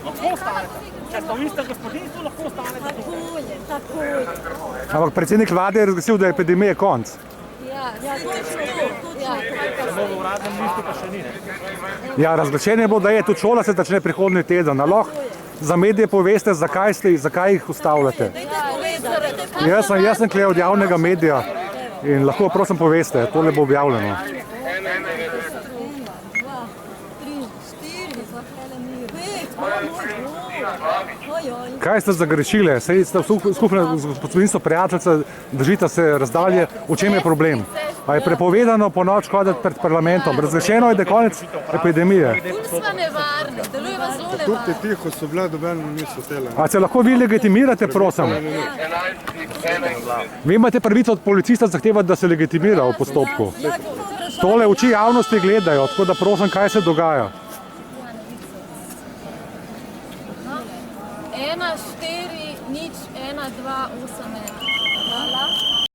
Lahko ostanete. Če ste v istem gospodinstvu, lahko ostanete tukaj. Tako je. Ampak predsednik vlade je razglasil, da je epidemije konc. Ja, točno to. Samo v uradnem listu pa še ni. Ja, razglašenje je bilo, da je tudi šola se začne prihodnji teden. Lahko za medije poveste, zakaj jih ustavljate. Jaz sem tukaj od javnega medija in lahko prosim poveste, tole bo objavljeno. Kaj ste zagrešili? Saj ste skupaj gospodinjstvo prijateljca, držite se razdalje, v čem je problem? A je prepovedano po noč hoditi pred parlamentom? Razglašeno je, da je konec epidemije. Smo nevarni, delujemo zelo nevarni. Tukaj tiho so bile, dobeno niso tele. A se lahko vi legitimirate, prosim? Vi imate pravico od policista zahtevati, da se legitimira v postopku. Tole oči javnosti gledajo, tako da prosim, kaj se dogaja. 1, 4, 0, 1, 2, 8, 1. Hvala.